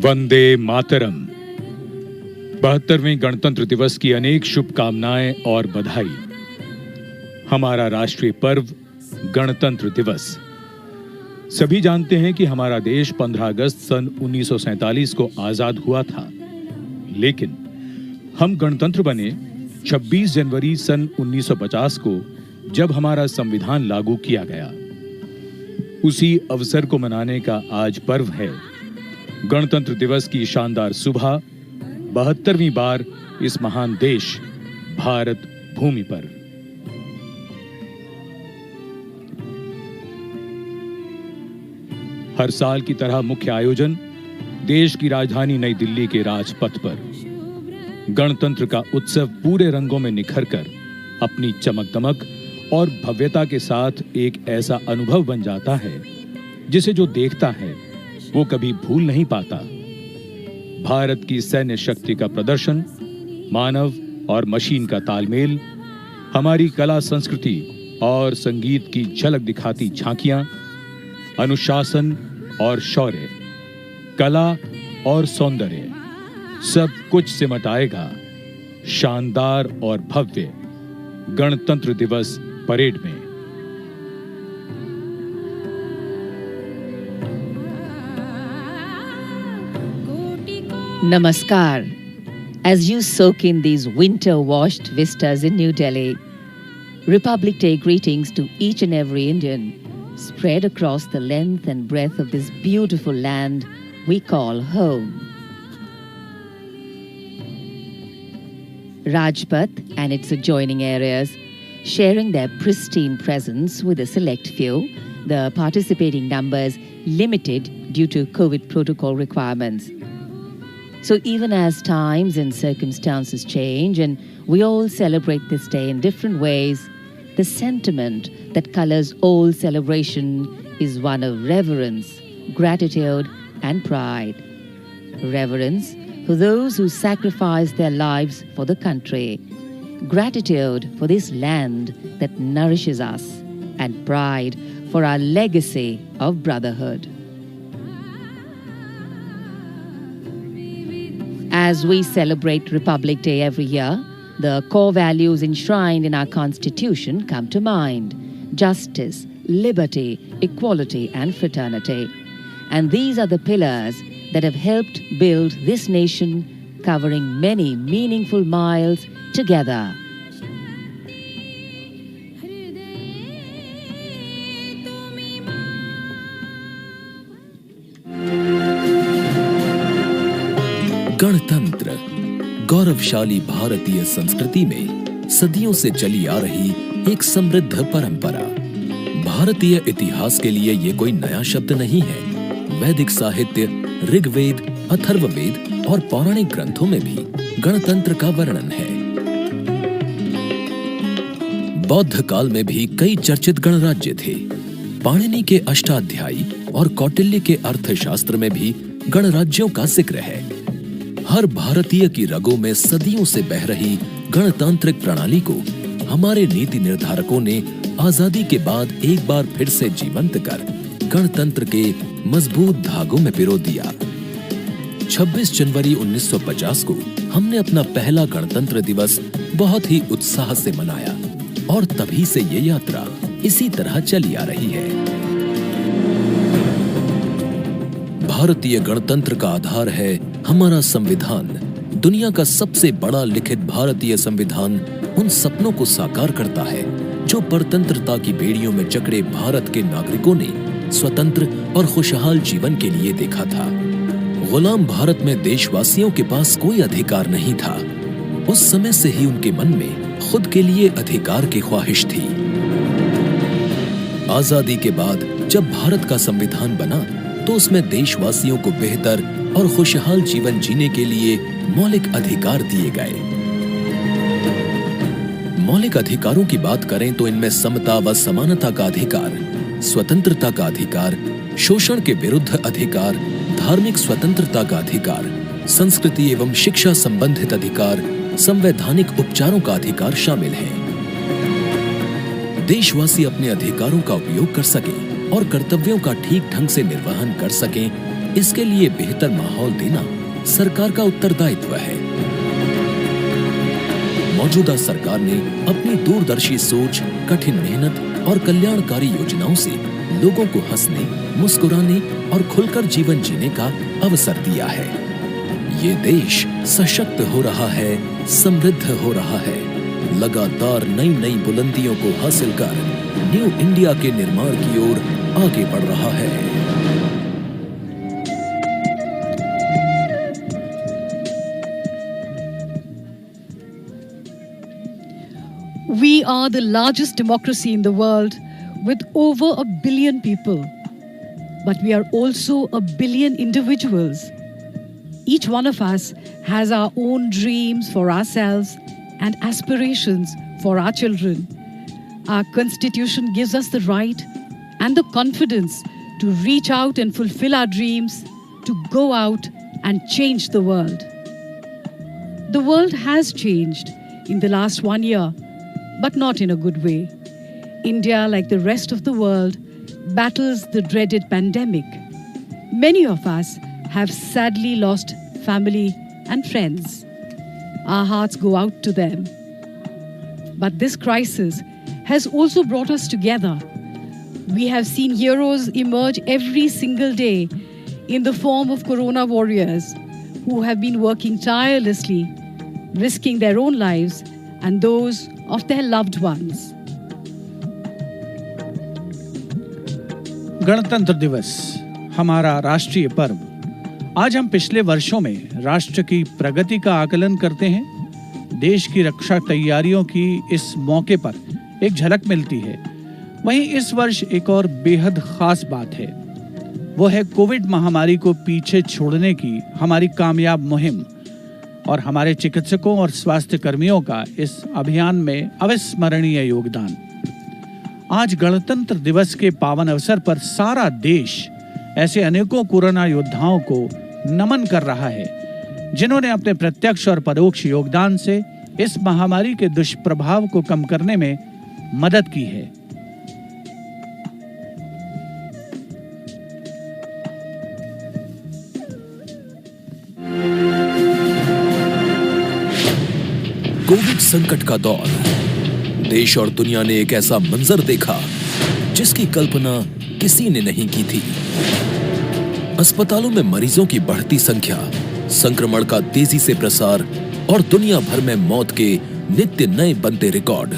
वंदे मातरम। 72वें गणतंत्र दिवस की अनेक शुभकामनाएं और बधाई। हमारा राष्ट्रीय पर्व गणतंत्र दिवस। सभी जानते हैं कि हमारा देश 15 अगस्त सन 1947 को आजाद हुआ था, लेकिन हम गणतंत्र बने 26 जनवरी सन 1950 को, जब हमारा संविधान लागू किया गया। उसी अवसर को मनाने का आज पर्व है। गणतंत्र दिवस की शानदार सुबह 72वीं बार इस महान देश भारत भूमि पर। हर साल की तरह मुख्य आयोजन देश की राजधानी नई दिल्ली के राजपथ पर। गणतंत्र का उत्सव पूरे रंगों में निखर कर अपनी चमक दमक और भव्यता के साथ एक ऐसा अनुभव बन जाता है जिसे जो देखता है वो कभी भूल नहीं पाता। भारत की सैन्य शक्ति का प्रदर्शन, मानव और मशीन का तालमेल, हमारी कला संस्कृति और संगीत की झलक दिखाती झांकियां, अनुशासन और शौर्य, कला और सौंदर्य, सब कुछ सिमट आएगा शानदार और भव्य गणतंत्र दिवस परेड में। Namaskar. As you soak in these winter-washed vistas in New Delhi, Republic Day greetings to each and every Indian spread across the length and breadth of this beautiful land we call home. Rajpath and its adjoining areas sharing their pristine presence with a select few, the participating numbers limited due to COVID protocol requirements. So even as times and circumstances change and we all celebrate this day in different ways, the sentiment that colors all celebration is one of reverence, gratitude and pride. Reverence for those who sacrificed their lives for the country, gratitude for this land that nourishes us, and pride for our legacy of brotherhood. As we celebrate Republic Day every year, the core values enshrined in our Constitution come to mind: justice, liberty, equality, and fraternity. And these are the pillars that have helped build this nation, covering many meaningful miles together. गणतंत्र गौरवशाली भारतीय संस्कृति में सदियों से चली आ रही एक समृद्ध परंपरा। भारतीय इतिहास के लिए ये कोई नया शब्द नहीं है। वैदिक साहित्य, ऋग्वेद, अथर्ववेद और पौराणिक ग्रंथों में भी गणतंत्र का वर्णन है। बौद्ध काल में भी कई चर्चित गणराज्य थे। पाणिनि के अष्टाध्यायी और कौटिल्य के अर्थशास्त्र में भी गणराज्यों का जिक्र है। हर भारतीय की रगों में सदियों से बह रही गणतांत्रिक प्रणाली को हमारे नीति निर्धारकों ने आजादी के बाद एक बार फिर से जीवंत कर गणतंत्र के मजबूत धागों में पिरो दिया। 26 जनवरी 1950 को हमने अपना पहला गणतंत्र दिवस बहुत ही उत्साह से मनाया और तभी से ये यात्रा इसी तरह चली आ रही है। भारतीय गणतंत्र का आधार है हमारा संविधान। दुनिया का सबसे बड़ा लिखित भारतीय संविधान उन सपनों को साकार करता है जो परतंत्रता की बेड़ियों में जकड़े भारत के नागरिकों ने स्वतंत्र और खुशहाल जीवन के लिए देखा था। गुलाम भारत में देशवासियों के पास कोई अधिकार नहीं था। उस समय से ही उनके मन में खुद के लिए अधिकार की ख्वाहिश थी। आजादी के बाद जब भारत का संविधान बना तो उसमें देशवासियों को बेहतर और खुशहाल जीवन जीने के लिए मौलिक अधिकार दिए गए। मौलिक अधिकारों की बात करें तो इनमें समता व समानता का अधिकार, स्वतंत्रता का अधिकार, शोषण के विरुद्ध अधिकार, धार्मिक स्वतंत्रता का अधिकार, संस्कृति एवं शिक्षा संबंधित अधिकार, संवैधानिक उपचारों का अधिकार शामिल है। देशवासी अपने अधिकारों का उपयोग कर सकें और कर्तव्यों का ठीक ढंग से निर्वहन कर सकें, इसके लिए बेहतर माहौल देना सरकार का उत्तरदायित्व है। मौजूदा सरकार ने अपनी दूरदर्शी सोच, कठिन मेहनत और कल्याणकारी योजनाओं से लोगों को हंसने, मुस्कुराने और खुलकर जीवन जीने का अवसर दिया है। ये देश सशक्त हो रहा है, समृद्ध हो रहा है, लगातार नई नई बुलंदियों को हासिल कर न्यू इंडिया के निर्माण की ओर आगे बढ़ रहा है। We are the largest democracy in the world with over 1 billion people. But we are also 1 billion individuals. Each one of us has our own dreams for ourselves and aspirations for our children. Our constitution gives us the right and the confidence to reach out and fulfill our dreams, to go out and change the world. The world has changed in the last 1 year, but not in a good way. India, like the rest of the world, battles the dreaded pandemic. Many of us have sadly lost family and friends. Our hearts go out to them. But this crisis has also brought us together. We have seen heroes emerge every single day in the form of Corona warriors who have been working tirelessly, risking their own lives and those of their loved ones. गणतंत्र दिवस हमारा राष्ट्रीय पर्व। आज हम पिछले वर्षों में राष्ट्र की प्रगति का आकलन करते हैं। देश की रक्षा तैयारियों की इस मौके पर एक झलक मिलती है। वहीं इस वर्ष एक और बेहद खास बात है, वो है कोविड महामारी को पीछे छोड़ने की हमारी कामयाब मुहिम और हमारे चिकित्सकों और स्वास्थ्य कर्मियों का इस अभियान में अविस्मरणीय योगदान। आज गणतंत्र दिवस के पावन अवसर पर सारा देश ऐसे अनेकों कोरोना योद्धाओं को नमन कर रहा है, जिन्होंने अपने प्रत्यक्ष और परोक्ष योगदान से इस महामारी के दुष्प्रभाव को कम करने में मदद की है। कोविड संकट का दौर, देश और दुनिया ने एक ऐसा मंजर देखा जिसकी कल्पना किसी ने नहीं की थी। अस्पतालों में मरीजों की बढ़ती संख्या, संक्रमण का तेजी से प्रसार और दुनिया भर में मौत के नित्य नए बनते रिकॉर्ड।